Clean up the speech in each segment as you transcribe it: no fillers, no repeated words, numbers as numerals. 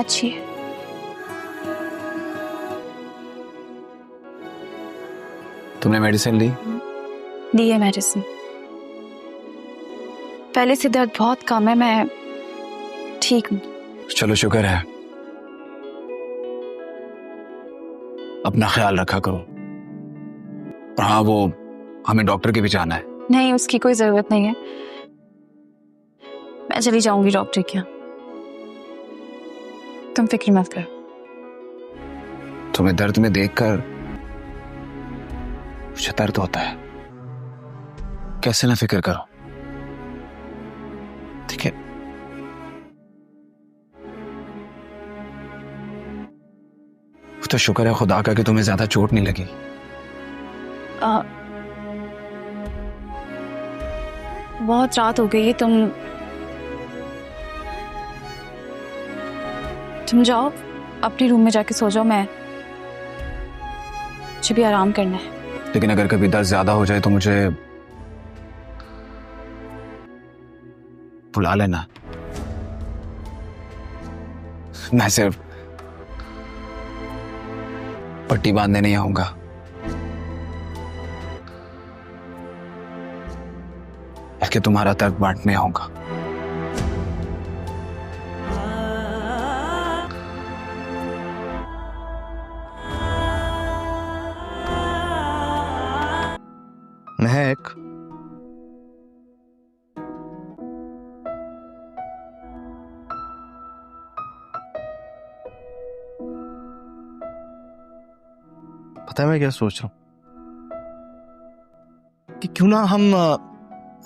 अच्छी है। तुमने मेडिसिन ली? ली है मेडिसिन। पहले से दर्द बहुत कम है, मैं ठीक हूँ। चलो शुक्र है। अपना ख्याल रखा करो। और हाँ, वो हमें डॉक्टर के भी जाना है। नहीं, उसकी कोई जरूरत नहीं है, मैं चली जाऊंगी डॉक्टर के यहाँ। तुम फिक्र मत करो। तुम्हें दर्द में देखकर मुझे दर्द होता है। कैसे ना फिक्र करो, ठीक है? तो शुक्र है खुदा का कि तुम्हें ज्यादा चोट नहीं लगी। बहुत रात हो गई है, तुम जाओ अपने रूम में जाके सो जाओ, मुझे भी आराम करना है। लेकिन अगर कभी दर्द ज्यादा हो जाए तो मुझे बुला लेना। मैं सिर्फ पट्टी बांधने नहीं आऊंगा। बल्कि तुम्हारा दर्द बांटने आऊंगा। महक, पता है मैं क्या सोच रहा हूं कि क्यों ना हम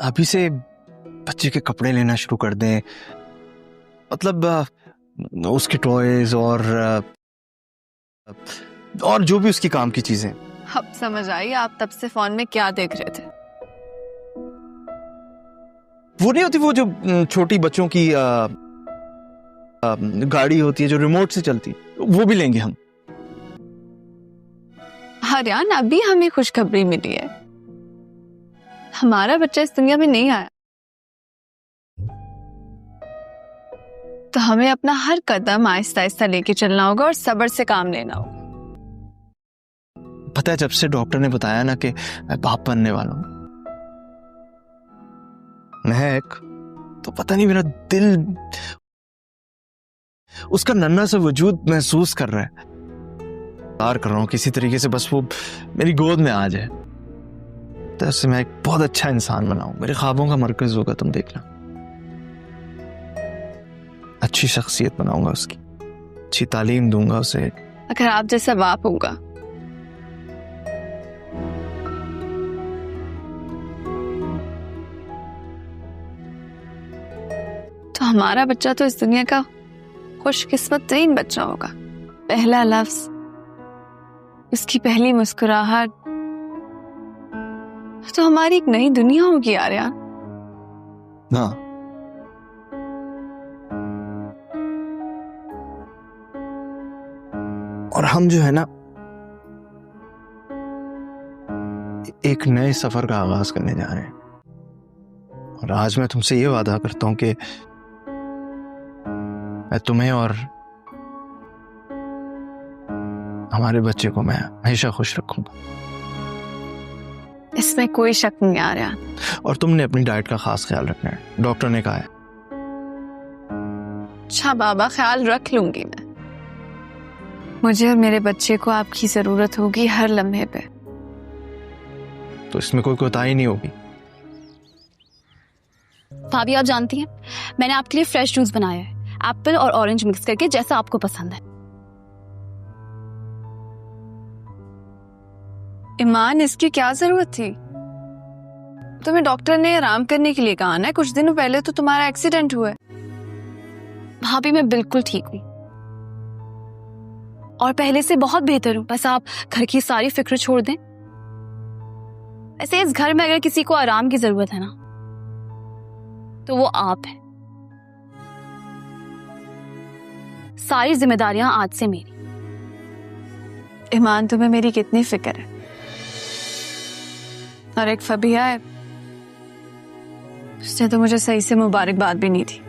अभी से बच्चे के कपड़े लेना शुरू कर दें। मतलब उसके टॉयज और जो भी उसकी काम की चीजें। अब समझ आई आप तब से फोन में क्या देख रहे थे। वो नहीं होती वो जो छोटी बच्चों की गाड़ी होती है जो रिमोट से चलती, वो भी लेंगे हम। आर्यन, अभी हमें खुशखबरी मिली है, हमारा बच्चा इस दुनिया में नहीं आया। तो हमें अपना हर कदम आहिस्ता आहिस्ता लेके चलना होगा और सब्र से काम लेना होगा। पता है जब से डॉक्टर ने बताया ना कि मैं बाप बनने वाला हूं, महक, तो पता नहीं मेरा दिल उसका नन्हा सा वजूद महसूस कर रहा है। प्यार कर रहा हूं किसी तरीके से, बस वो मेरी गोद में आ जाए, तो उससे मैं एक बहुत अच्छा इंसान बनाऊं, मेरे ख्वाबों का मरकज होगा। तुम देखना, अच्छी शख्सियत बनाऊंगा उसकी, अच्छी तालीम दूंगा उसे। अगर आप जैसा बाप होगा तो हमारा बच्चा तो इस दुनिया का खुशकिस्मत तरीन बच्चा होगा। पहला लफ्ज, उसकी पहली मुस्कुराहट, तो हमारी एक नई दुनिया होगी आर्यन। हाँ, और हम जो है ना एक नए सफर का आगाज करने जा रहे हैं। और आज मैं तुमसे ये वादा करता हूं कि मैं तुम्हें और हमारे बच्चे को मैं हमेशा खुश रखूंगा। इसमें कोई शक नहीं आ रहा। और तुमने अपनी डाइट का खास ख्याल रखना है, डॉक्टर ने कहा है। अच्छा बाबा, ख्याल रख लूंगी मैं। मुझे और मेरे बच्चे को आपकी जरूरत होगी हर लम्हे पे। तो इसमें कोई कोताही नहीं होगी। भाभी, आप जानती हैं मैंने आपके लिए फ्रेश जूस बनाया है, एप्पल और ऑरेंज मिक्स करके, जैसा आपको पसंद है। ईमान, इसकी क्या जरूरत थी? तुम्हें डॉक्टर ने आराम करने के लिए कहा ना। कुछ दिनों पहले तो तुम्हारा एक्सीडेंट हुआ है। भाभी, मैं बिल्कुल ठीक हूँ और पहले से बहुत बेहतर हूँ। बस आप घर की सारी फिक्र छोड़ दें। ऐसे इस घर में अगर किसी को आराम की जरूरत है ना, तो वो आप हैं। सारी जिम्मेदारियां आज से मेरी। ईमान, तुम्हें मेरी कितनी फिक्र है। और एक फबिया है, उसने तो मुझे सही से मुबारकबाद भी नहीं दी।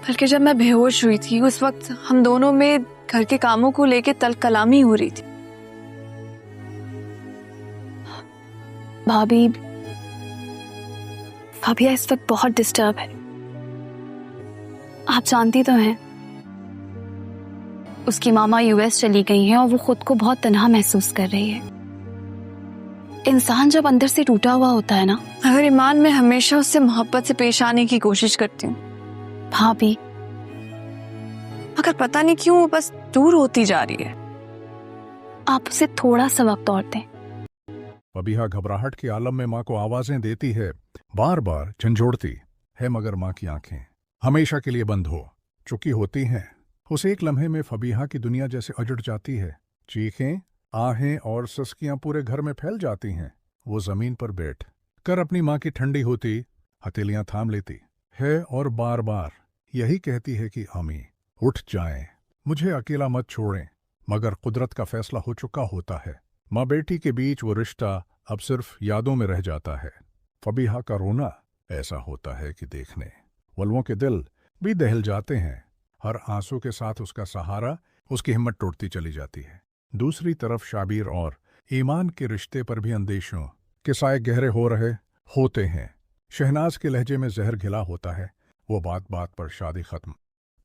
बल्कि जब मैं बेहोश हुई थी उस वक्त हम दोनों में घर के कामों को लेके तल कलामी हो रही थी। भाभी, भाभिया इस वक्त बहुत डिस्टर्ब है। आप जानती तो हैं उसकी मामा यूएस चली गई हैं और वो खुद को बहुत तन्हा महसूस कर रही है। इंसान जब अंदर से टूटा हुआ होता है ना, अगर ईमान मैं हमेशा उससे मोहब्बत से पेश आने की कोशिश करती हूँ भाभी, मगर पता नहीं क्यों वो बस दूर होती जा रही है। आप उसे थोड़ा सा वक्त और दें। फबीहा घबराहट के आलम में माँ को आवाजें देती है, बार बार झंझोड़ती है, मगर माँ की आंखें हमेशा के लिए बंद हो चुकी होती हैं। उस एक लम्हे में फबीहा की दुनिया जैसे अजड़ जाती है। चीखें, आहें और सस्कियां पूरे घर में फैल जाती हैं। वो जमीन पर बैठ कर अपनी माँ की ठंडी होती हथेलियां थाम लेती है और बार बार यही कहती है कि अम्मी उठ जाएं, मुझे अकेला मत छोड़ें। मगर कुदरत का फैसला हो चुका होता है। माँ बेटी के बीच वो रिश्ता अब सिर्फ यादों में रह जाता है। फबीहा का रोना ऐसा होता है कि देखने वल्वों के दिल भी दहल जाते हैं। हर आंसू के साथ उसका सहारा, उसकी हिम्मत टूटती चली जाती है। दूसरी तरफ शाबीर और ईमान के रिश्ते पर भी अंदेशों के साए गहरे हो रहे होते हैं। शहनाज के लहजे में जहर घिला होता है। वो बात बात पर शादी खत्म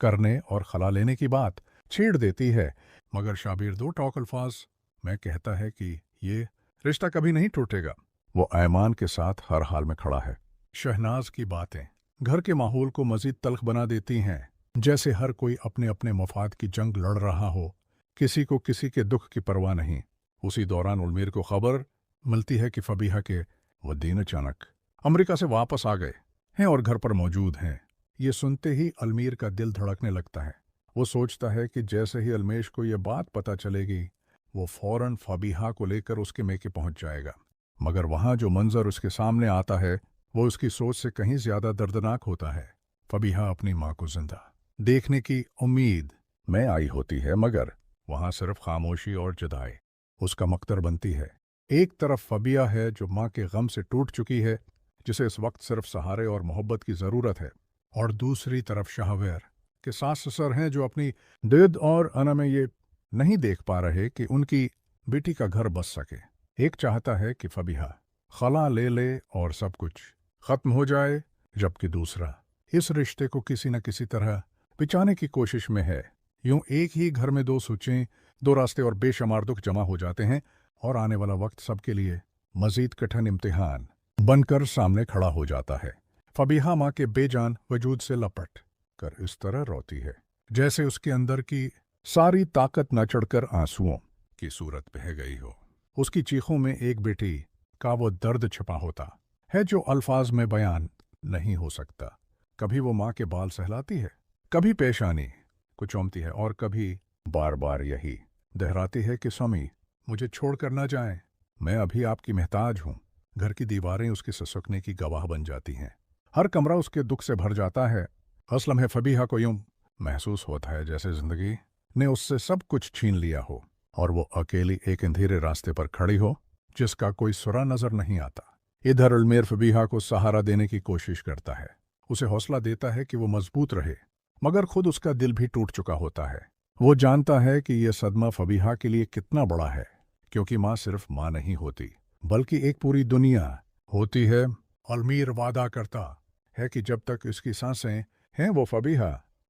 करने और खला लेने की बात छेड़ देती है, मगर शाबीर दो टोक अल्फाज में कहता है कि ये रिश्ता कभी नहीं टूटेगा। वो ऐमान के साथ हर हाल में खड़ा है। शहनाज की बातें घर के माहौल को मजीद तल्ख बना देती हैं, जैसे हर कोई अपने अपने मफाद की जंग लड़ रहा हो, किसी को किसी के दुख की परवाह नहीं। उसी दौरान उलमीर को खबर मिलती है कि फबीहा के वदीन अचानक अमेरिका से वापस आ गए हैं और घर पर मौजूद हैं। ये सुनते ही अलमीर का दिल धड़कने लगता है। वो सोचता है कि जैसे ही अलमेश को ये बात पता चलेगी, वो फौरन फबीहा को लेकर उसके मेके पहुंच जाएगा। मगर वहां जो मंजर उसके सामने आता है वो उसकी सोच से कहीं ज्यादा दर्दनाक होता है। फबीहा अपनी माँ को जिंदा देखने की उम्मीद में आई होती है, मगर वहां सिर्फ खामोशी और जुदाई उसका मकदर बनती है। एक तरफ फबिया है जो माँ के गम से टूट चुकी है, जिसे इस वक्त सिर्फ सहारे और मोहब्बत की जरूरत है, और दूसरी तरफ शाहवेर के सास ससुर हैं जो अपनी दिद और अना में ये नहीं देख पा रहे कि उनकी बेटी का घर बस सके। एक चाहता है कि फबीहा खला ले ले और सब कुछ खत्म हो जाए, जबकि दूसरा इस रिश्ते को किसी न किसी तरह बिचाने की कोशिश में है। यूं एक ही घर में दो सोचें, दो रास्ते और बेशुमार दुख जमा हो जाते हैं, और आने वाला वक्त सबके लिए मजीद कठिन इम्तिहान बनकर सामने खड़ा हो जाता है। फबीहा माँ के बेजान वजूद से लपट कर इस तरह रोती है जैसे उसके अंदर की सारी ताकत न चढ़कर आंसुओं की सूरत बह गई हो। उसकी चीखों में एक बेटी का वो दर्द छिपा होता है जो अल्फाज में बयान नहीं हो सकता। कभी वो माँ के बाल सहलाती है, कभी पेशानी को चूमती है, और कभी बार बार यही दोहराती है कि स्वामी मुझे छोड़कर न जाएं, मैं अभी आपकी महताज हूं। घर की दीवारें उसके ससुकने की गवाह बन जाती हैं। हर कमरा उसके दुख से भर जाता है। असलम है फबीहा को यूं महसूस होता है जैसे जिंदगी ने उससे सब कुछ छीन लिया हो और वो अकेली एक अंधेरे रास्ते पर खड़ी हो जिसका कोई सुरा नजर नहीं आता। इधर उलमीर फबीहा को सहारा देने की कोशिश करता है, उसे हौसला देता है कि वो मजबूत रहे, मगर खुद उसका दिल भी टूट चुका होता है। वो जानता है कि यह सदमा फबीहा के लिए कितना बड़ा है, क्योंकि माँ सिर्फ माँ नहीं होती बल्कि एक पूरी दुनिया होती है। उलमीर वादा करता है कि जब तक इसकी सांसें हैं वो फबीहा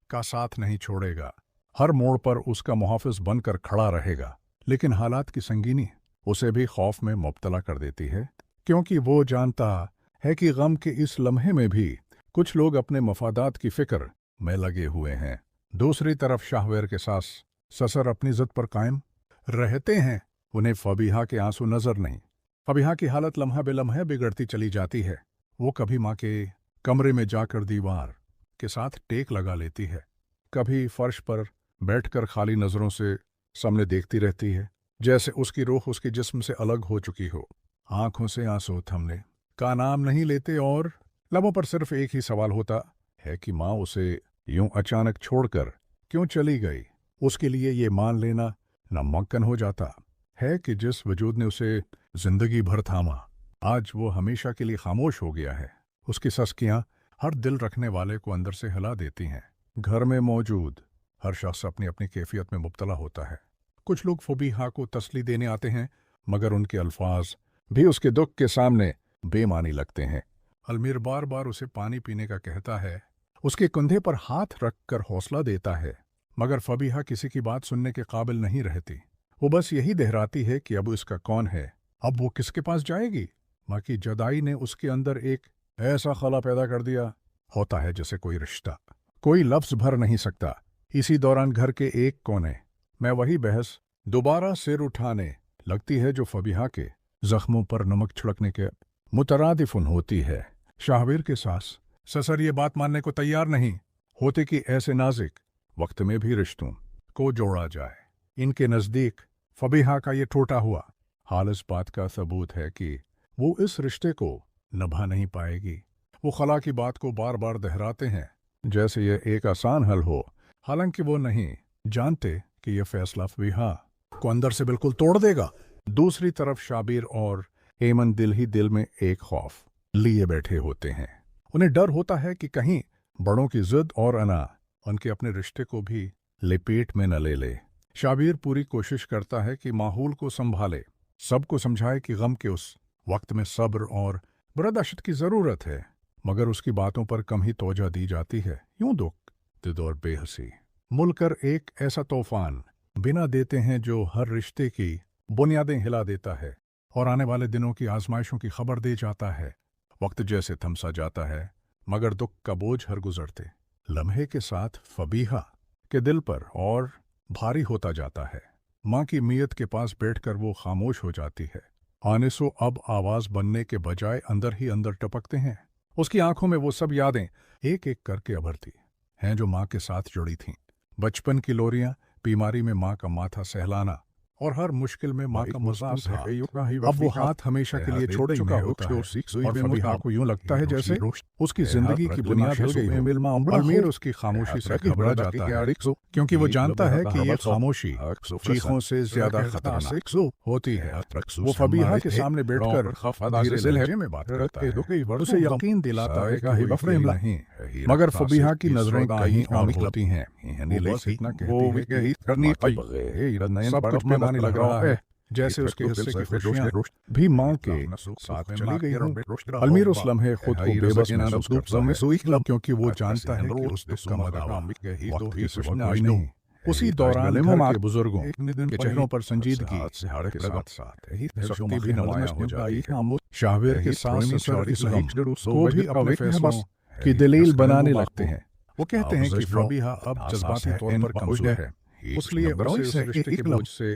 का साथ नहीं छोड़ेगा, हर मोड़ पर उसका मुहाफिज बनकर खड़ा रहेगा। लेकिन हालात की संगीनी उसे भी खौफ में मुब्तला कर देती है, क्योंकि वो जानता है कि गम के इस लम्हे में भी कुछ लोग अपने मफादात की फिक्र में लगे हुए हैं। दूसरी तरफ शाहवेर के सास ससुर अपनी जिद पर कायम रहते हैं। उन्हें फबीहा के आंसू नजर नहीं। फबीहा की हालत लम्हा बेलम्हा बिगड़ती चली जाती है। वो कभी माँ के कमरे में जाकर दीवार के साथ टेक लगा लेती है, कभी फर्श पर बैठकर खाली नजरों से सामने देखती रहती है, जैसे उसकी रूह उसके जिस्म से अलग हो चुकी हो। आंखों से आंसू थमने का नाम नहीं लेते और लबों पर सिर्फ एक ही सवाल होता है कि माँ उसे यूं अचानक छोड़कर क्यों चली गई। उसके लिए ये मान लेना नामुमकिन हो जाता है कि जिस वजूद ने उसे जिंदगी भर थामा, आज वो हमेशा के लिए खामोश हो गया है। उसकी सस्कियां हर दिल रखने वाले को अंदर से हिला देती हैं, घर में मौजूद हर शख्स अपनी अपनी कैफियत में मुब्तला होता है। कुछ लोग फबीहा को तसल्ली देने आते हैं, मगर उनके अल्फाज भी उसके दुख के सामने बेमानी लगते हैं। अलमीर बार बार उसे पानी पीने का कहता है, उसके कंधे पर हाथ रखकर हौसला देता है, मगर फबीहा किसी की बात सुनने के काबिल नहीं रहती। वो बस यही दोहराती है कि अब इसका कौन है, अब वो किसके पास जाएगी। माँ की जुदाई ने उसके अंदर एक ऐसा खला पैदा कर दिया होता है जैसे कोई रिश्ता कोई लफ्ज भर नहीं सकता। इसी दौरान घर के एक कोने में वही बहस दोबारा सिर उठाने लगती है जो फबीहा के जख्मों पर नमक छिड़कने के मुतरादिफुन होती है। शाहवीर के सास ससर ये बात मानने को तैयार नहीं होते कि ऐसे नाजुक वक्त में भी रिश्तों को जोड़ा जाए। इनके नज़दीक फबीहा का ये टूटा हुआ हाल इस बात का सबूत है कि वो इस रिश्ते को निभा नहीं पाएगी। वो खला की बात को बार बार दोहराते हैं जैसे यह एक आसान हल हो, हालांकि वो नहीं जानते कि यह फैसला फबीहा को अंदर से बिल्कुल तोड़ देगा। दूसरी तरफ शाबिर और एमन दिल ही दिल में एक खौफ लिए बैठे होते हैं। उन्हें डर होता है कि कहीं बड़ों की जिद और अना उनके अपने रिश्ते को भी लपेट में न ले ले। शाबिर पूरी कोशिश करता है कि माहौल को संभाले, सबको समझाए कि गम के उस वक्त में सब्र और बर्दाश्त की जरूरत है, मगर उसकी बातों पर कम ही तवज्जो दी जाती है। यूं दुख दिद और बेहसी मुलकर एक ऐसा तूफान बिना देते हैं जो हर रिश्ते की बुनियादें हिला देता है और आने वाले दिनों की आजमाइशों की खबर दे जाता है। वक्त जैसे थमसा जाता है, मगर दुख का बोझ हर गुजरते लम्हे के साथ फबीहा के दिल पर और भारी होता जाता है। माँ की मियत के पास बैठकर वो खामोश हो जाती है। आनिसो अब आवाज बनने के बजाय अंदर ही अंदर टपकते हैं। उसकी आंखों में वो सब यादें एक एक करके अभरती हैं जो माँ के साथ जुड़ी थीं। बचपन की लोरियां, बीमारी में माँ का माथा सहलाना और हर मुश्किल में माँ का मजाक था। अब वो हाथ हमेशा के लिए छोड़ चुका होता है और फबीहा को यूं लगता है जैसे उसकी जिंदगी की बुनियाद हिल गई हो। अलमीर उसकी खामोशी से घबरा जाता है क्योंकि वो जानता है कि ये खामोशी चीखों से ज्यादा खतरनाक होती है। वो फबीहा के सामने बैठकर दिल लहजे में बात करता है, उसे यकीन दिलाता है कि कोई नहीं, मगर फबीहा की नजरें कहीं और होती हैं। सब कुछ पैमाने लग रहा है जैसे उसके हिस्से की खुशियां भी माँ के साथ चली गई हों। अलमीर उस लम्हे खुद को बेबस महसूस करता है क्योंकि वो जानता है कि उस दुख का मदावा वक्त की सुनाई नहीं। उसी दौरान घर के बुजुर्गों के चेहरों पर संजीदगी के साथ सख्ती भी नुमायां हो जाती है। शाहवीर के सास ससुर इस गम को भी अपने फैसलों की दलील बनाने लगते हैं। वो कहते हैं कि फबीहा अब जज्बाती तौर पर कमजोर है, इसलिए उसे इस रिश्ते के बोझ से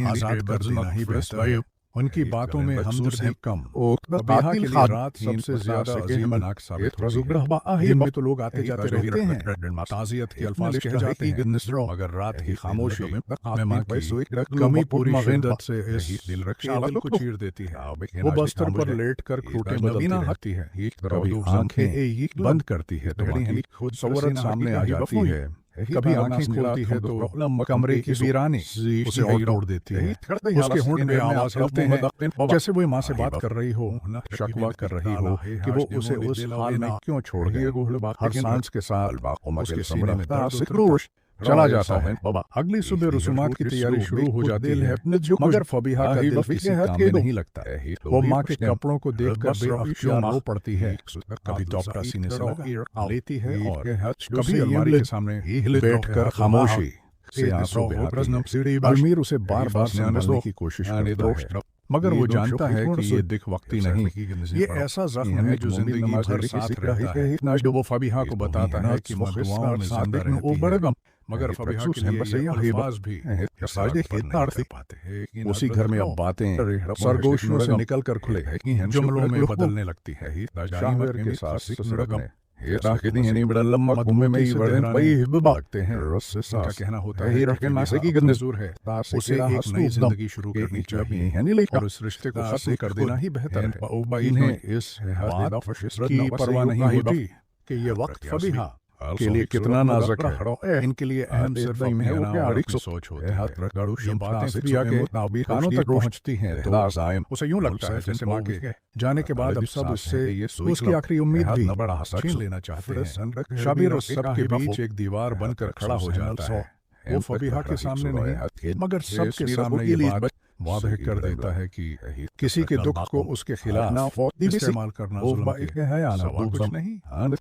आजाद कर देना ही बेहतर है। उनकी बातों में हमदर्दी कम। फबीहा के लिए रात सबसे ज्यादा अजीमनाक साबित होगी। दिन में तो लोग आते जाते रहते हैं, ताज़ियत के अल्फाज कह जाते हैं, मगर रात की खामोशी में माँ की कमी पूरी शिद्दत से इस दिल को चीर देती है। वो बस्तर पर लेट कर खूंटें बदलती रहती है, कभी आंखें बंद करती है तो सवरत सामने आ जाती है, कभी आंखें खोलती है तो कमरे की वीरानी उसे और तोड़ देती है। उसके होंठ में आवाज चलते हैं जैसे वो माँ से बात कर रही हो, शकवा कर रही हो कि वो उसे उस हाल में क्यों छोड़ गई। हर सांस के साथ उसके सीने में दर्द चला जाता है। अगली सुबह रसूमात की तैयारी शुरू हो जाती है, मगर फबीहा का दिल किसी काम में नहीं लगता है। वो माँ के कपड़ों को देखकर बेअख्तियार रो पड़ती है, कभी दोपहर सीने से लगा लेती है और कभी अलमारी के सामने बैठकर खामोशी से आंसू बहाती है। अलमीर उसे बार बार समझाने की कोशिश करता है, मगर वो जानता है कि ये दिख वक्ती नहीं, ये ऐसा जख्म है जो जिंदगी भर साथ रहता है। वो फबीहा को बताता है कि वो दुआओं में जिंदा रहती है, मगर फबीहा के लिए ये अल्फाज भी पाते हैं। उसी घर में अब बातें सरगोशियों से निकलकर खुले जुमलों में बदलने लगती है। शाहवीर के साथ कहना होता है उसे एक नई जिंदगी शुरू करनी चाहिए और इस रिश्ते को खत्म कर देना ही बेहतर है। इन्हें इस बात की परवाह नहीं होती कि ये वक्त फबीहा के लिए कितना नाजुक है। इनके लिए अहम सिर्फ अपनी अनावरण सोच होती है। ये बातें प्रिया के कानों तक पहुंचती हैं तो उसे यूं लगता है जैसे माँ के जाने के बाद अब सब उससे उसकी आखिरी उम्मीद भी छीन लेना चाहते हैं। शाबिर उस सब के बीच एक दीवार बनकर खड़ा हो जाता है। वो फबीहा के सामने नहीं मगर सबके सामने ये बात वादह कर देता है कि किसी के दुख को उसके खिलाफ इस्तेमाल करना जुल्म है या ना कुछ नहीं।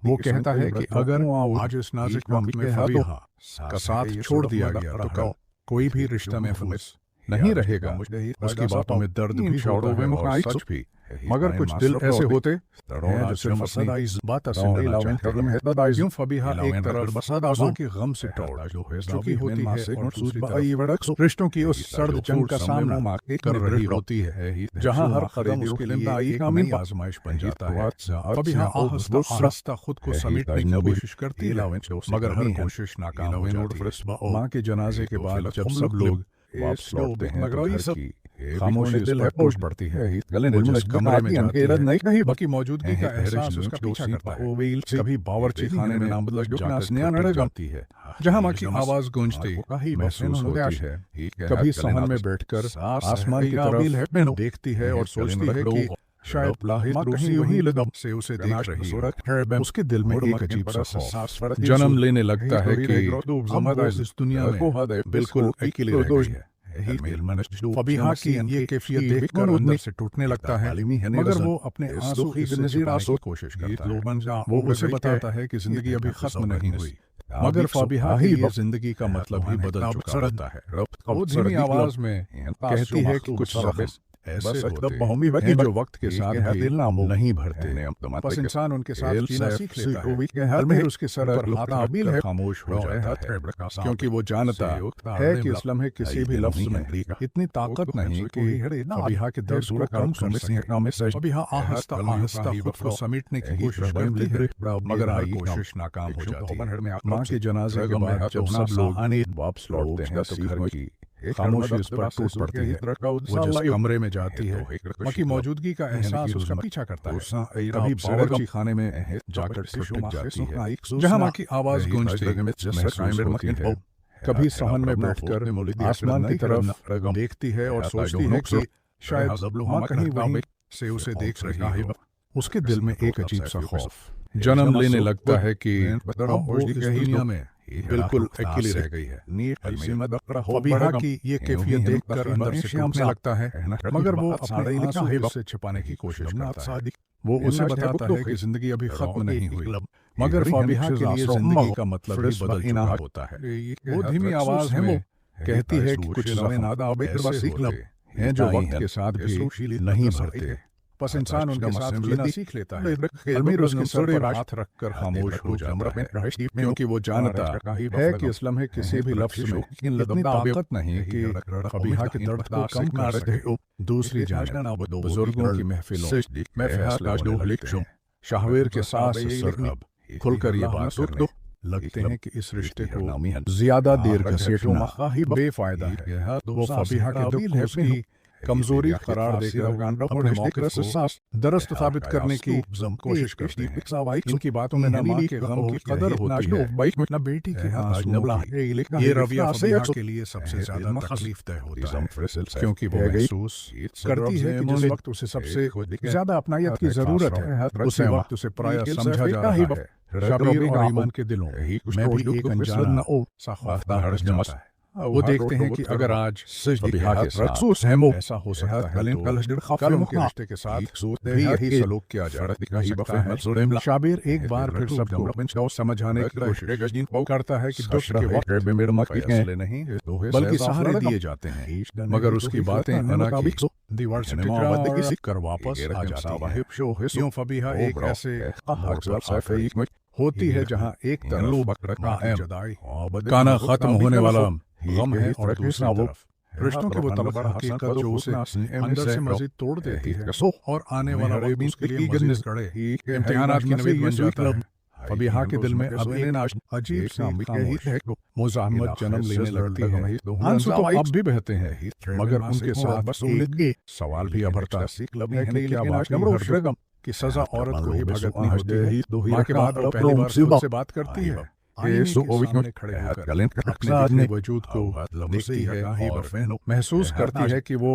वो कहता है कि अगर आज इस नाजुक वक्त में फबीहा का साथ छोड़ दिया गया तो कल कोई भी रिश्ता महफूज नहीं रहेगा। उसकी बातों में दर्द भी सच भी मगर कुछ दिल ऐसे होते हैं जो सिर्फ अपनी बात यूं फबीहा एक तरफ आंसू के गम से चुकी होती है और रिश्तों की उस सर्द जंग का सामना कर रही होती है जहां हर कदम उसके लिए एक नई आजमाइश बन जाता है। फबीहा आहिस्ता खुद को समेटने की कोशिश करती है मगर हर कोशिश नाकाम हो जाती है। मां के जनाजे के बाद जब सब लोग वापस लौटते हैं तो घर की खामोशी दिल है पोष बढ़ती है। जिस कमरे में जाती है बाकी मौजूदगी का एहसास उसका पीछा करता है। कभी बावर्ची खाने में नाम जाती है जहां मां की आवाज गूंजती महसूस होती है। कभी सहन में बैठकर आसमान की तरफ देखती है और सोचती है कि शायद मां कहीं वही लगम से उसे देख रही है। उसके दिल में एक अजीब सा सांस जन्म लेने लगता है कि इस दुनिया में बिल्कुल अकेली रह गई है। फबीहा की ये कैफियत देखकर अंदर से टूटने लगता है मगर वो अपने आंसू की कोशिश करता है। वो उसे बताता है कि जिंदगी अभी खत्म नहीं हुई मगर फबीहा के लिए जिंदगी का मतलब ही बदल चुका रहता है। वो धीमी आवाज में कहती है कि कुछ सबक ऐसे होते हैं जो वक्त के साथ भी नहीं भरते। बस इंसान उनके साथ जीना सीख लेता है। फिर उसके सर पर खामोश हो जाता है क्योंकि वो जानता है कि इस लम्हे किसी भी लफ्ज में इतनी ताकत नहीं कि फबीहा के दर्द को कम कर सके। फबीहा आहिस्ता आहिस्ता खुद को समेटने की कोशिश करती है मगर हर कोशिश नाकाम हो जाती है। मां के जनाजे के बाद जब सब लोग वापस लौटते हैं तो घर की खामोशी उस पर टूट पड़ती है। वो जिस कमरे में जाती है मां की मौजूदगी का एहसास उसका पीछा करता है। कभी बावर्ची खाने में जाकर टिक जाती है जहां मां की आवाज गूंजती है। कभी सहन में बैठकर आसमान की तरफ देखती है और सोचती है कि शायद मां कहीं वहीं से उसे देख रही है। उसके दिल में एक अजीब सा खौफ जन्म लेने लगता है कि दुनिया में बिल्कुल अकेली रह गई है। फबीहा की ये कैफियत देखकर अंदर से टूटने लगता है मगर वो अपने आंसू से छिपाने की कोशिश करता है। वो उसे बताता है कि जिंदगी अभी खत्म नहीं हुई मगर फबीहा के लिए जिंदगी का मतलब भी बदल चुका होता है। वो धीमी आवाज में कहती है कि कुछ लम्हे हैं जो वक्त के साथ भी नहीं भरते। बस इंसान उनके साथ जीना सीख लेता है। अमीर उसके सर पर हाथ रखकर खामोश हो जाता है क्योंकि वो जानता है कि इस लम्हे किसी भी लफ्ज में इतनी ताकत नहीं कि फबीहा के दर्द को कम कर सके। दूसरी जानिब बुजुर्गों की महफिलों में फैसला शाहवेर के सास अब खुलकर ये बात करने लगते हैं कि इस रिश्ते को ज्यादा देर घसीटना बेफायदा है। वो फबीहा के दिल है उसकी कमजोरी करार देकर दरस्त साबित करने की कोशिश करते हैं। इनकी बातों में न मां के गम की कदर होती है न बेटी के आंसू। ये रवैया फबीहा के लिए सबसे ज्यादा तकलीफदेह होता है क्योंकि वो महसूस करती है कि जिस वक्त उसे सबसे ज्यादा अपनायत की जरूरत है उसी वक्त उसे पराया समझा जा रहा है। शाबिर और ईमान के दिलों में भी एक अनजाना सा खौफ जमता है। वो देखते हैं कि अगर आज फबीहा के साथ ऐसा हो सकता है तो कल के रिश्ते के साथ भी यही सलूक किया जा रहा है। शाबिर एक बार फिर सबको समझाने की कोशिश करता है कि दुख के वक्त फैसले नहीं बल्कि सहारे दिए जाते हैं मगर उसकी बातें दीवार से कर वापस आ जाती है। फबीहा एक ऐसे होती है जहाँ एक तरफ काना खत्म होने वाला गम है और दूसरी तरफ रिश्तों की वो तलवार हकीकत जो उसे अंदर से मजीद तोड़ देती है और आने वाला वक्त उसके लिए मजीद कड़े इम्तिहानात की नवीद बन जाता है। फबीहा के दिल में अब अजीब सी मुज़ाहमत जन्म लेने लगती है। आंसू तो अब भी बहते हैं मगर उनके साथ बस सवाल भी अभरता है कि सजा औरत को ही भुगतनी होती है। माँ के बाद वो पहली बार खुद से बात करती है, आईने के सामने खड़े होकर अपने वजूद को देखती है और महसूस करती है कि वो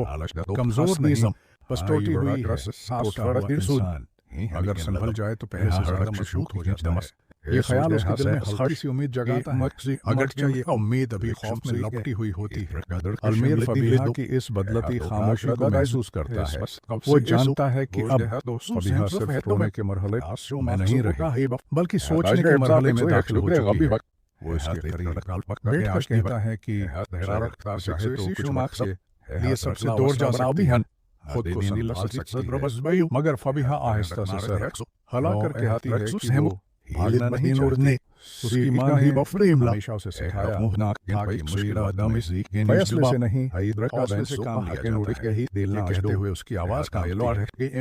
कमजोर नहीं, बस टूटी हुई है, टूटा हुआ इंसान अगर संभल जाए तो पहले से ज्यादा मशहूर हो जाता है। ये ख्याल उसके दिल में हल्की सी उम्मीद जगाता है, अगरचे ये उम्मीद अभी खौफ में लपटी हुई होती है। अलमीर फबीहा की इस बदलती खामोशी को महसूस करता है। वो जानता है कि अब फबीहा सिर्फ रोने के मरहले में नहीं रही, बल्कि सोचने के मरहले में दाखिल हो चुकी है। वो इसके करीब बैठकर कहता है कि चाहे तो कुछ मकसद लिए सबसे दूर जा सकती है, खुद को संभाल सकती है। मगर फबीहा आहिस्ता से सर हिला कर कहती है कि वो भागना नहीं चाहती। उसकी माँ ने हमेशा उसे सिखाया था कि मुश्किल फैसले से नहीं, हौसले से काम लिया कहते हुए उसकी आवाज का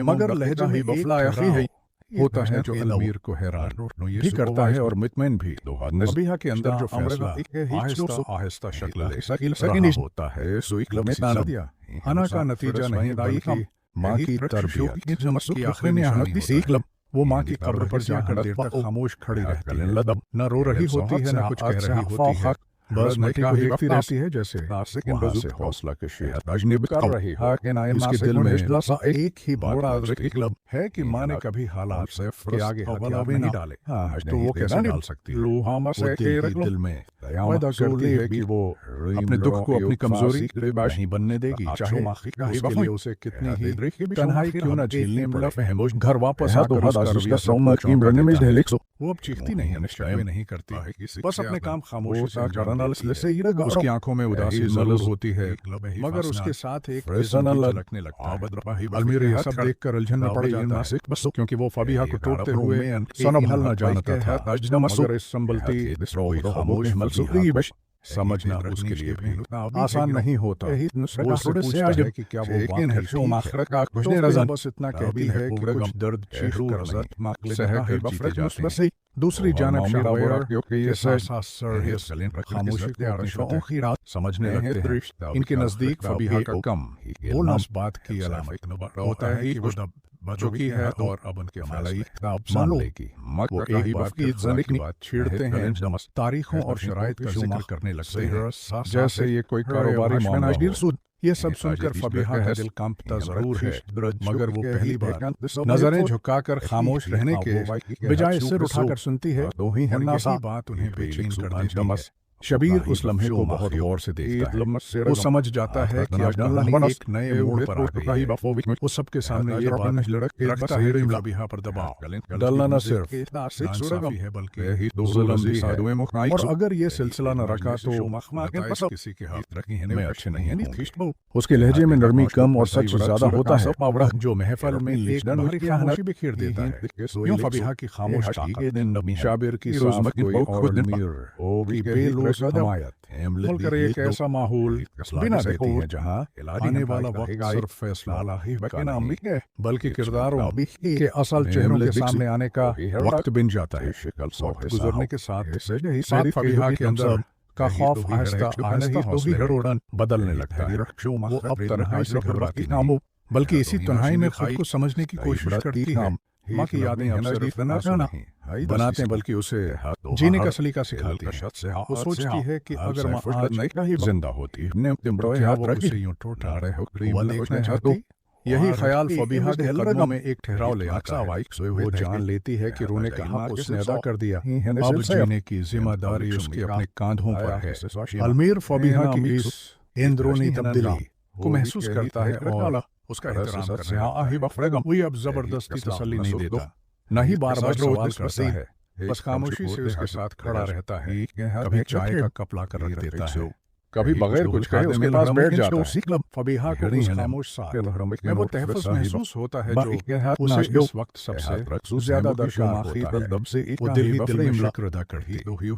मगर लहजा ही बफलाया है होता है जो अलमीर को हैरान भी करता है और मुतमईन भी। फबीहा के अंदर जो फैसला आहिस्ता आहिस्ता शक्ल होता है, अना का नतीजा नहीं बल्कि माँ की तरबियत। वो माँ की कब्र पर जाकर देर तक खामोश खड़ी रहती है, न रो रही होती है, न कुछ कह रही होती है, बस मिट्टी को देखती रहती है जैसे वहाँ से हौसला के शेर कर रही है। इसके दिल में एक ही बात है कि माँ ने कभी हालात के आगे हथियार नहीं डाले, तो वो कैसे डाल सकती है। दिल में पैदा करती है कि वो अपने दुख को अपनी कमजोरी नहीं बनने देगी, चाहे उसके लिए उसे कितनी ही तन्हाई क्यों न झेलने पड़े। घर वापस वो अब चीखती नहीं है, निश्चय नहीं करती, बस अपने काम खामोशी से उसकी आंखों में उदासी जरूर होती है, मगर उसके साथ एक झलकने लगता है। अलमीर यह सब देखकर उलझन में पड़ जाता है, क्योंकि वो फबीहा को टूटते हुए संभलना जानता था, मगर इस संभलती समझना उसके लिए भी आसान नहीं होता। वो पूछता है कि क्या वो बस इतना कहती है कि कुछ दर्द सह दूसरी जानब समझने लगते हैं। इनके नजदीक फबीहा का कम बोलना इस बात की अलामत होता है कि वो चुकी है और अब उनके मान लेगी। वो एक बात छेड़ते हैं, तारीखों और शराइत का जिक्र करने लगते हैं जैसे ये कोई कारोबारी मामला। ये सब सुनकर फबीहा का दिल कांपता जरूर है, मगर वो पहली बार नजरें झुकाकर खामोश रहने के बजाय सिर उठाकर सुनती है। वरना बात उन्हें बेचैन कर देती है। शबीर उस लम्हे को बहुत गौर से देखता है। वो समझ जाता है कि अब एक नए मोड़ पर आ गई है। वो सबके सामने ये बात रखता है कि फबीहा पर दबाव डालना न सिर्फ नाइंसाफी है बल्कि जुल्म भी है, और अगर ये सिलसिला न रखा तो किसी के हाथ रखी में अच्छे नहीं है। उसके लहजे में नरमी कम और सच ज्यादा होता है, जो महफल में खामोशी बिखेर देता है। यूं फबीहा की खामोशी शाबिर की एक ऐसा माहौल बिना देती है जहाँ आने वाला वक्त सिर्फ फैसला ही बल्कि किरदारों के असल चेहरों के सामने आने का वक्त बन जाता है। गुजरने के साथ फबीहा के अंदर का खौफ आहिस्ता बदलने लगता है। वो अब तन्हाई से घबराती नहीं, बल्कि इसी तन्हाई में खुद को समझने की कोशिश करती है। माँ की यादें अब सिर्फ नहीं बनाते बल्कि उसे जीने का सलीका सिखाती है। वो सोचती है कि अगर माँ आज जिंदा होती यही ख्याल फबीहा के कदमों में एक ठहराव ले आता है। वो जान लेती है कि रोने का हक उसने अदा कर दिया, अब जीने की जिम्मेदारी उसके अपने कांधों पर है। अलमीर फबीहा की इस अंदरूनी तब्दीली को महसूस करता है और उसका एहतराम करता है। वो अब जबरदस्ती तसल्ली नहीं देता, न ही बार बार सवाल करता है, बस खामोशी से उसके साथ खड़ा रहता है। कभी चाय का कप ला कर रख देता है, कभी बगैर कुछ कहे उसके पास बैठ जाता है। फबीहा को उस खामोश में वो तहफ़्फ़ुज़ महसूस होता है जो उसे इस वक्त सबसे ज्यादा दर्द से वो दिल में शुक्र अदा करती है कि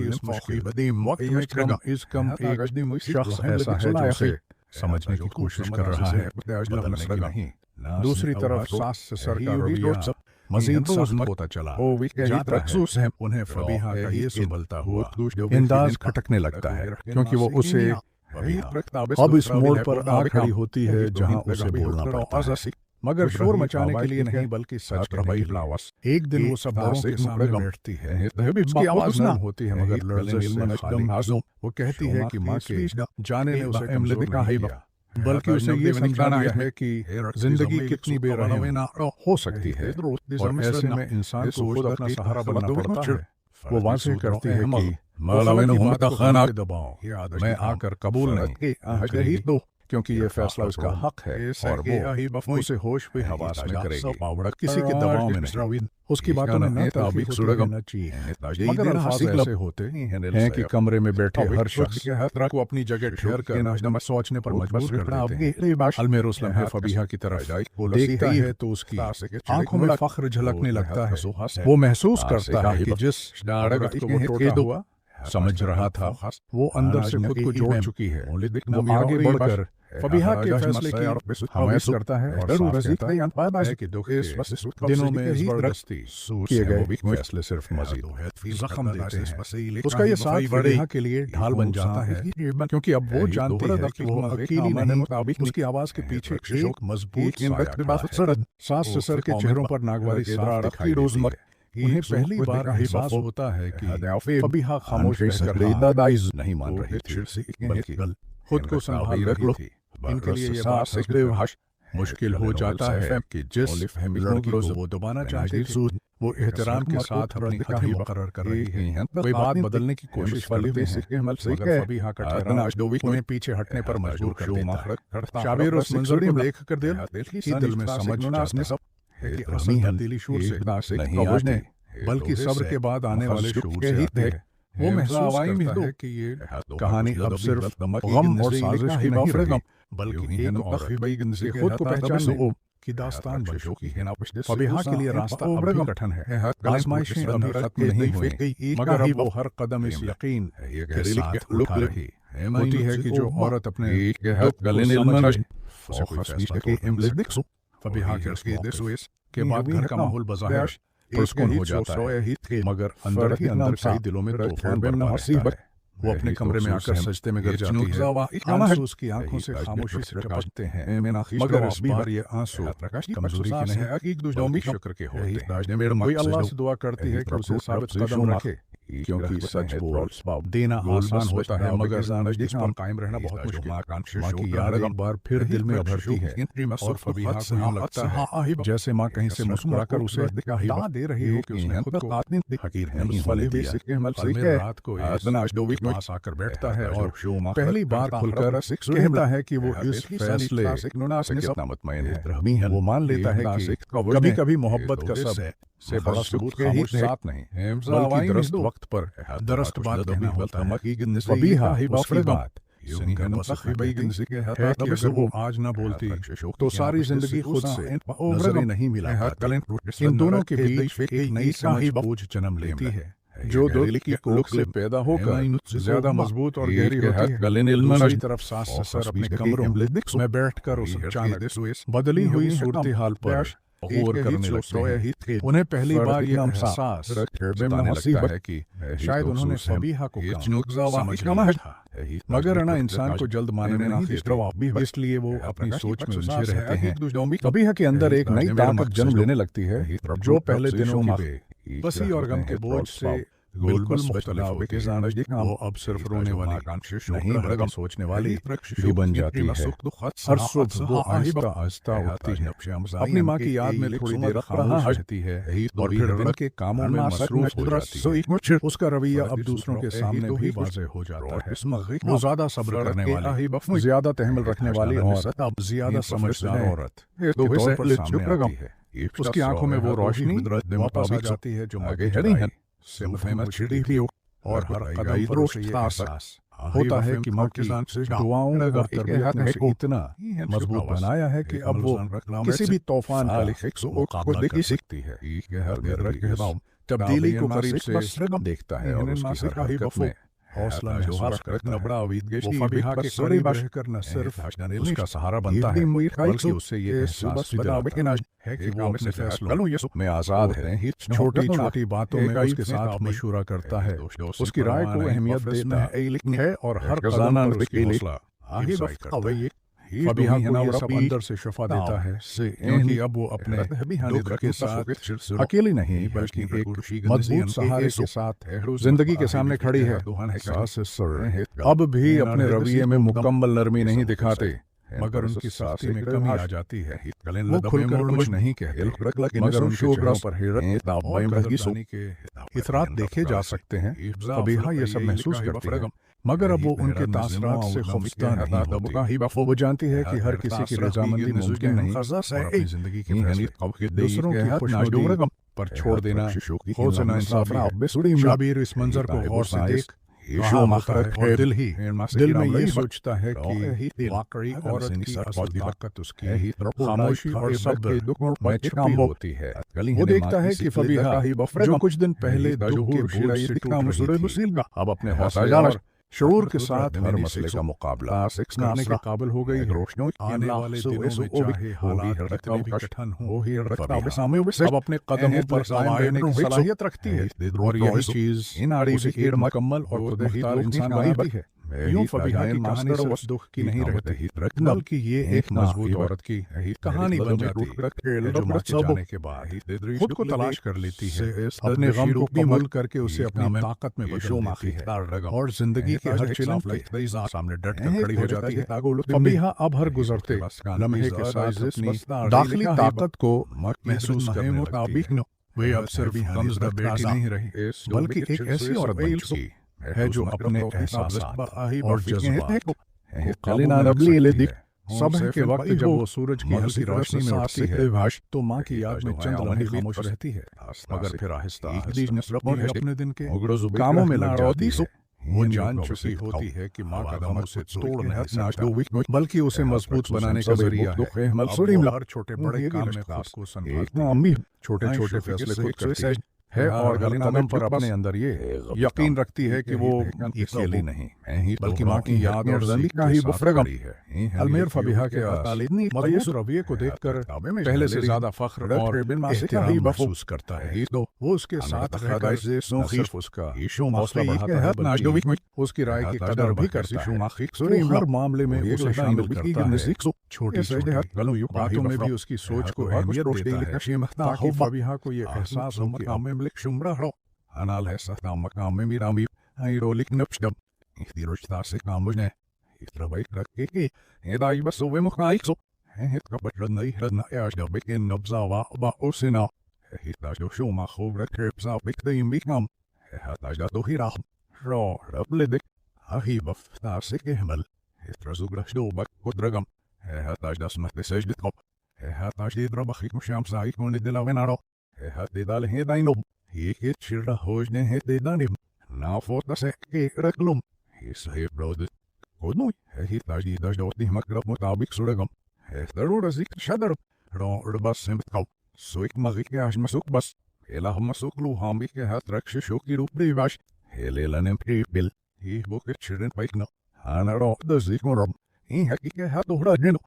उस मुश्किल वक्त में इस कम एक शख्स ऐसा है जो उसे समझने की कोशिश कर रहा है, बदलने की नहीं। दूसरी तरफ सास से सर का रवैया मज़ीद सख्त होता चला। उन्हें फबीहा का ये संभलता हुआ अंदाज खटकने लगता है, क्योंकि वो उसे अब इस मोड़ पर आ खड़ी होती है जहां उसे बोलना पड़ता है। मगर शोर मचाने के लिए नहीं बल्कि सच कहने के लिए। एक दिन वो सब बड़ों के सामने बैठती है, उसकी आवाज नरम होती है मगर लर्जिश से खाली। वो कहती है कि माँ के जाने ने उसे कमजोर नहीं किया, बल्कि उसे ये समझाना है कि जिंदगी कितनी बेरहम हो सकती है और ऐसे में इंसान को खुद अपना सहारा बनना पड़ता है। वो वाज़ेह करती है कि दबाओ मैं आकर कबूल नहीं, क्योंकि ये फैसला उसका हक है और वो उसे होश भी हवास में करेगी, किसी के दबाव में नहीं। उसकी बातों में न ताबीक सुरगना चाहिए, मगर अल्फाज ऐसे होते हैं कि कमरे में बैठे हर शख्स को अपनी जगह ठहर कर सोचने पर मजबूर कर देते हैं। अलमेर उस लम्हे फबीहा की तरफ देखता है तो उसकी आंखों में फख्र झलकने लगता है। वो महसूस करता है कि जिस डायरेक्ट को वो टोटा हुआ समझ रहा था वो अंदर से खुद को जोड़ चुकी है। वो आगे बढ़कर फबीहा के फैसले की हमायत करता है और साफ कहता है कि दुख के दिनों में जबरदस्ती किए गए फैसले सिर्फ मजीद जख्म देते हैं। उसका ये साथ फबीहा के लिए ढाल बन जाता है, क्योंकि अब वो जानती है कि वो अकेली नहीं। उसकी आवाज के पीछे एक मजबूत सास ससुर के चेहरों पर नागवारी साफ दिखाई देती है। उन्हें पहली बार एहसास होता है कि फबीहा खामोश नहीं मान रही थी, बल्कि खुद को संभाल रही थी। इनके लिए ये बात मुश्किल हो जाता है कि जिस लड़की को वो दबाना चाहती थी वो एहतराम के साथ अपनी हद बरकरार कर रही है। वे बात बदलने की कोशिश करते हैं मगर फबीहा का ठहराव उन्हें पीछे हटने पर मजबूर कर देता है। शाबिर उस मंजर को देख कर दिल में समझ है कि असल तब्दीली शूर से नहीं बल्कि सब्र के बाद आने वाले शूर से आती है। वो महसूस करता है कि ये कहानी अब सिर्फ गम और साजिश की नहीं रही, बल्कि एक औरत से खुद को पहचानने की दास्तान बन चुकी है। फबीहा के लिए रास्ता अभी कठिन है, आजमाइशें अभी खत्म नहीं हुई, मगर अब वो हर कदम इस यकीन के साथ उठा रही होती है कि जो औरत अपने फबीहा के बाद घर का माहौल बज़ाहिर पुरस्कून हो जाता है, मगर अंदर ही अंदर कई दिलों में तूफान बरपा रहता है। वो अपने कमरे में आकर सजदे में गिर जाती है। आंसू उसकी आंखों से खामोशी से टपकते हैं, मगर इस बार ये आंसू कमजोरी के नहीं, एक दूसरे शुक्र के होते हैं। कोई अल्लाह से दुआ करती है कि उसे साबित कदम रखे, क्योंकि सच बोल देना आसान होता है मगर इस पर कायम रहना बहुत मुश्किल। माँ की याद एक बार फिर दिल में उभरती है और फबीहा को यूं लगता है जैसे माँ कहीं से मुस्कुराकर उसे बता दे रही हो कि उसने खुद को हकीर है। रात को पास आकर बैठता है और पहली बार खुलकर कहता है कि वो इस फैसले से मुतमईन है। वो मान लेता है कि कभी कभी मोहब्बत का सब से बड़ा सबूत खामोश साथ नहीं, बल्कि दुरुस्त वक्त पर दुरुस्त बात कहना होता है। फबीहा उसकी बात है कि अगर वो आज न बोलती तो सारी जिंदगी खुद से नजरें नहीं मिला। इन दोनों के बीच एक नई समझ बोझ जन्म लेती है जो दिल की कोख से पैदा होकर ज्यादा मजबूत और गहरी होती है। दूसरी तरफ सास ससुर अपने कमरों में बैठकर उस अचानक बदली हुई सूरत हाल पर गौर करने लगते हैं। उन्हें पहली बार ये एहसास लगता है कि शायद उन्होंने फबीहा को समझा था, मगर ना इंसान को जल्द मानने नहीं, इसलिए वो अपनी सोच में उलझे रहते हैं। फबीहा के अंदर एक नई ताकत जन्म लेने लगती है जो पहले दिनों में बसी और गम के बोझ से बिल्कुल मुख्तलिफ। वो अब सिर्फ रोने वाली नहीं बल्कि सोचने वाली भी बन जाती है। हर सुबह वो आहिस्ता आहिस्ता उठती है, अपनी माँ की याद में थोड़ी देर खामोश रहती है और फिर दिन के कामों में मसरूफ हो जाती है। उसका रवैया अब दूसरों के सामने भी वाज़ेह हो जाता है। वो ज्यादा सब्र करने वाली, ज्यादा तहम्मुल रखने वाली औरत अब ज्यादा समझदार औरत के तौर पर सामने आती है। उसकी आंखों में वो रोशनी वापस आ जाती है जो आगे है से और हर कदम पर उसे ये एहसास होता है कि माँ की दुआओं और तरबियत ने उसे इतना मजबूत बनाया है कि अब वो किसी भी तूफान को देख सकती है। तब्दीली को करीब से देखता है और उसकी हर हरकत में हौसला महसूस करता है। वो फबीहा के करीब रहकर न सिर्फ उसका सहारा बनता है बल्कि उससे ये एहसास है कि वो अपने फैसलों में आजाद है। छोटी छोटी बातों में उसके साथ मशवरा करता है, उसकी राय को अहमियत देता है और हर खजाना फबीहा को ये सब अंदर से शफा देता है क्योंकि अब वो अपने दुख के साथ अकेली नहीं बल्कि एक मजबूत सहारे के साथ जिंदगी के सामने खड़ी है। अब भी अपने रवैये में मुकम्मल नरमी नहीं दिखाते मगर उनकी सख्ती में कमी आ जाती है। वो खुलकर कुछ नहीं कहते मगर उनके चेहरों पर इतरात देखे जा सकते हैं। फबीहा ये सब महसूस करती है मगर अब वो उनके तासरात से खौफजदा नहीं होती। वो जानती है कि हर किसी की रजामंदी मुमकिन नहीं और अपनी जिंदगी के फैसले दूसरों की खुशनुदी पर छोड़ देना खुद से नाइंसाफी। शाबिर इस मंजर को गौर से देख और दिल में ये सोचता है कि वाकई औरत की असली ताकत उसकी खामोशी और सब्र में छुपी होती है। वो देखता है कि फबीहा जो कुछ दिन पहले दुख के बोझ से टूट अब अपने हौसले और शऊर के साथ हर मसले का मुकाबला करने के काबिल हो गई। रोशनी आने वाले दिनों में चाहे हालात कठिन हो ही अब अपने कदमों पर कायम रहने की सलाहियत रखती है और यही चीज उसे मुकम्मल और खुदमुख्तार इंसान बनाती है। यूं फबीहा की कहानी सिर्फ दुख की नहीं रहती बल्कि ये एक मजबूत औरत की कहानी बन जाती है जो मर जाने के बाद खुद को तलाश कर लेती है, अपने गम को कबूल करके उसे अपनी ताकत में बदल देती है और जिंदगी के हर चिल्लम के सामने डट कर खड़ी हो जाती है। फबीहा अब हर गुजरते लम्हे के साथ अपनी दाखिली ताकत को महसूस करने मुताबिक वे अब सिर्फ कमज़ोर बेटी नहीं रही बल्कि एक ऐसी औरत बन चुकी है जो अपने एहसास और जज्बात सुबह के वक्त जब वो सूरज की हल्की रोशनी में आती है तो माँ की याद में चंद लम्हे खामोश रहती है मगर फिर आहिस्ता अपने दिन के कामों में लग जाती है। वो जान चुकी होती है कि माँ का दम उसे तोड़ना बल्कि उसे मजबूत बनाने का जरिया है। हर छोटे बड़े काम में खुद को संभालती छोटे छोटे फैसले खुद करती है और हर कदम पर अपने अंदर ये यकीन रखती है कि वो अकेली नहीं बल्कि माँ की याद और ज़िंदगी का ही बुफरगम है। अलमेर फबीहा के मयूस रवैये को देखकर पहले से ज्यादा फख्र और एहतराम महसूस करता है तो वो उसके साथ उसका हौसला बढ़ाता है, उसकी राय की कदर भी करता है, हर मामले में उसे शामिल करता है, छोटी छोटी बातों में भी उसकी सोच को अहमियत देता है ताकि फबीहा को ये एहसास हो कि Lik shumbrahro, anal hessa makame mirami, airolik nupstab, if the rushtasik namusne, if the white rakiki, and I was so vimokaiso, and hit up a run ash the begin observa about Osina, hit as the shumach over curbs out big the become, hat as the hira, raw, rablidic, a heap of tasik himmel, hit razugrash do back kudragam, hat as the smith the sage the top, hat as the drabachik shams I only de la venaro, hat the dal head I know. He chirda hojne het de danim. Now for the sake reglum. He say brother. Good no. He taji das dort nicht makrab mutabik suragam. The road is shadder. Ro rbas simtkau. So ik mag ik as masuk bas. Ela masuk lu hambik hat raksh shoki rup privash. Hele nem pripil. He book it chirin paikna. Ana ro the zikmoram. He hakike hat ohrajno.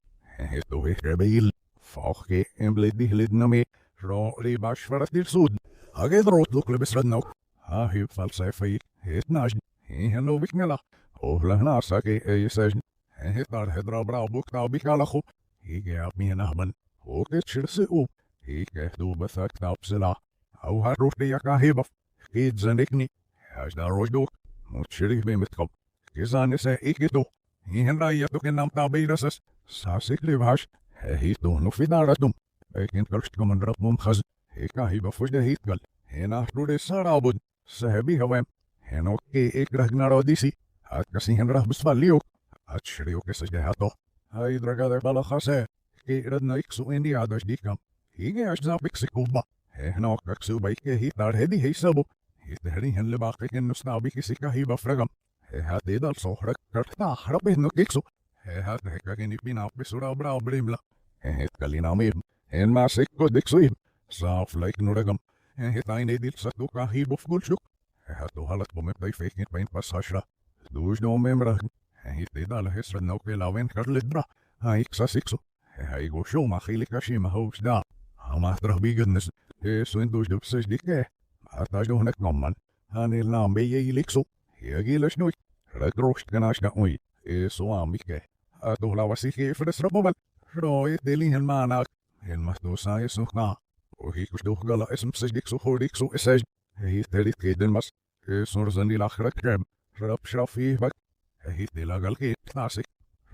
He to he rebeil. Fachke embledi hilidname. Ro ribash varatir sud. Hage droot lukle besrednok. Ha hi falsafai. Het nash. He no vikmela. Ohla nasake eisaj. He tar hedra bra bukta bikalachu. He gab me nahman. Oke chirse u. He geh du bethak tapsela. Au ha rote yaka hebaf. Geet zendikni. Has da rojdok. Moet chirig be met kop. Gezane se ikito. He henra yatuk en namta beirases. Sasik levash. He do no fidaratum. Ik in kerst komen rap mum khaz. Ik ga hier voor de heetgal. En achter de sarabud. Ze hebben gewem. En ook ik krijg naar auditie. Het gezien en rap besvalio. Het schreeuw is de hato. Hij draagt de balachase. Ik red na ik zo in die adas die kam. Ik ga zap ik sikuba. En ook ik zo bij ik hier daar hedi hij sabo. Het heri hen lebak ik in snab ik ik ga hier bafragam. Hij had dit al zo gek. Ta rap in ook ik zo. Hij had ik in die pina besura bra brimla. En het kalina me. En maar ik ko dik zo. Saaf lijkt nuragam. En het einde dit zat ook aan hier bof gulshoek. Hij had toch alles om bij fake in passasra. Dus no memra. En het deed alle hesra nou ke lawen karledra. Hij ik sa sikso. Hij go show ma khilika shima hoos da. Hama trabignes. He so in dus de ses dikke. Atas do nek nomman. Han el naam be je likso. Hier giles nooit. Rekrost genash da oi. So amike. Dola wasiki for the strobel. Roy, Deli and Manak. En mas do sa is nog na. O hi kus do gala is sig dik so horik so is he terit keden mas. Is nor zani lachrak krem. Rap shrafi bak. He delagal ke classic.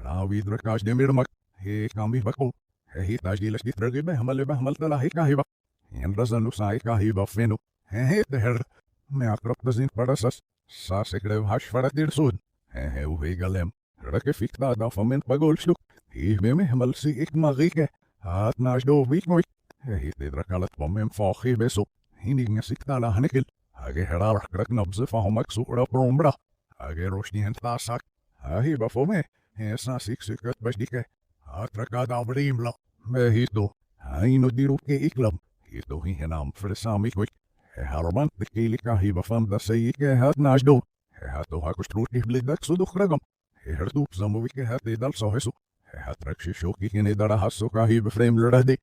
Rawi drakash de mirmak. He kami bako. He tajdilas dit rage behmal tala he kahiba. En razanu sa he kahiba fenu. He de her. Me akrop de zin parasas. Sa sekrev hash faratir sud. He uwe galem. Rake fikta da moment bagolstuk. He me mal si ik magike. Hat nash do week mooi. He de drakalat pomem fachi beso. Hining sikta la hanekel. Hage herar krak nabze fahomak sura prombra. Hage roshni hen tasak. He bafome. He sa sik sikat basdike. Hat rakada brimla. Me hito. Hij no diru ke iklam. Hito hi henam fresami quick. He harman de kelika hi bafam da se ik hat nash do. He hat do hakustrut hi blidak so do kragam. He hertup zamovike hat de dal so hesu. He hat rakshi shoki in dara hasso ka hi befrem lrade.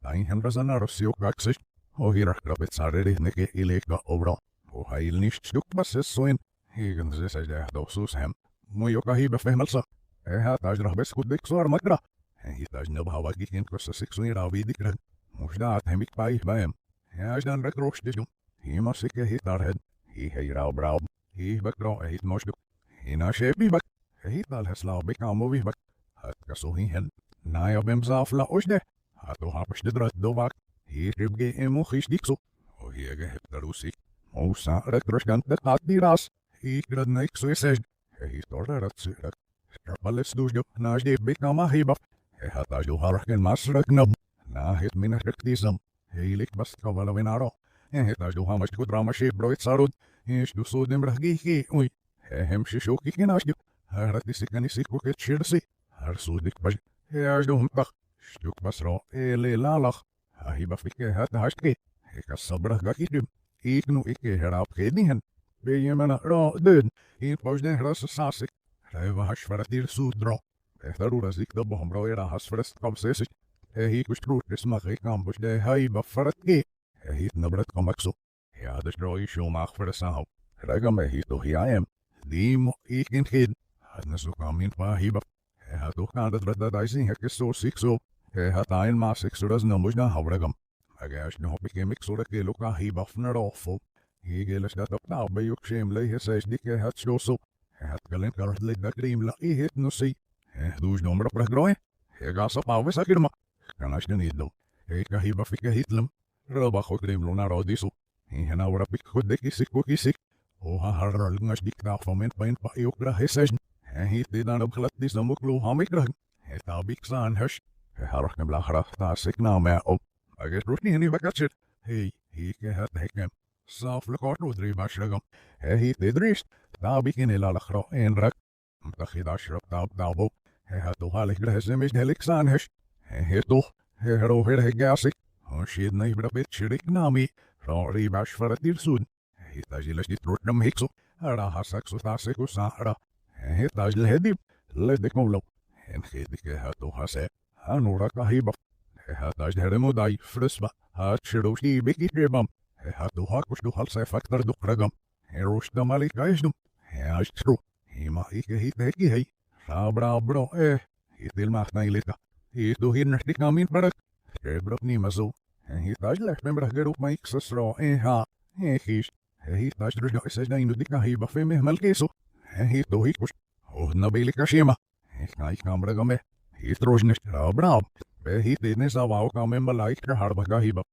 Hij hem razana rosio kaksis. O hier krabet sarere neke ileka obra. O hij nicht stuk was es so in. Higen ze se de dosus hem. Moyo ka hi befemalsa. He hat ajrah bes kudik so armakra. He taj nabhawa ki ken kosa siksu rawi dikran. Mushdat hem ik bai baem. He ajdan rek rosh dijum. He masike hit darhed. He rau brau. He bakro hit mosduk. He na shepi bak. He dal hesla beka movi bak. Hat kaso hi hen. Na ja bem zafla osde. Hat o hapish de drat dovak. He ribge emo khish dikso. O he ge hep darusi. O sa rek roshgan de hat di ras. He grad nek so esej. He torda rat sirak. Strapales dusjo. Na jde beka ma hibaf. He hat aj do harken masrak nab. Na het minar rektisam. He lik bas kavala vinaro. He het aj do hamash kudrama she broit sarud. He do so dem rahgi ui. He hem shishoki kenashdu. Harat disikani sikuket shirsi. Har sudik baj. He aj do humpach. Stuk basro ele lalach. Hiba fikke hat hashke. He kas sabrah gakidim. Ik nu ikke herap gedingen. Ben je mana ra dun. Hier pos den ras sasik. Rijva hash varatir sudro. Darura zik da bohmbro era has frest kam sesik. He kustroot is mag ik am bos de hiba farat ge. He nabrat kamakso. Ja dus droi show mag voor de saal. Rijga me hier toch hier am. Die mo ik in geen. Had na zo kam in pa hiba. He had toch aan dat dat hij zien hek zo sik zo. He had een maas ik zo dat no mos na havragam. Agash no hop ik mik zo dat ke loka hiba van rofo. He geles dat op nou bij ook shemle he says dikke had zo. He had galen kar lid dat krimla I het no see. He does no mer progroe. He gas op alweer sakirma. Kan as niet do. He ka hiba fikke hitlem. Roba go krimlo na rodiso. He na ora pik goed dik is ik is ik. O ha har ngas dik na van men pain pa ook ra he says. He dit dan op glad dis dan ook lo ham ik rug. He ta bik san hush. He har kan blagra ta sik na me op. Agus rutni ni bakatsit. He ke hat hekem. Safelijk kort no drie bashragam. He dit rist. Ta bik in la lagra en rak. Mtachid ashrap ta dabo. He had toch halig grezem is helik san hush. He toch. He roher he gasik. O shit nei brabit shirik nami. Ri bash faratir sud. He tajilas dit rutnam hikso. Ara hasak so ta seko sahara. He tajil hedib. Ledek molo. En gedike had toch hase. Hanura kahibaf. He had taj heremodai frisba. Had shiroshi biki trebam. He had toch hakus do halse faktar do kragam. He rosh da malik gaisdum. He ashtru. He ma ike hit heki hei. Sabra bro hit il macht na ilita. Hit do hier nach dik namin parak. He brok ni mazo. En hit taj lech membrach gerop ma ik sasro ha. He gish. He hit taj drusja is na inu dik na hiba feme malkeso. He hit do hikus. Oh na belika shima. He na ik kamra game. Hit rojnish ra bra. Be hit ne sa wao kamen malaik ter harba hiba.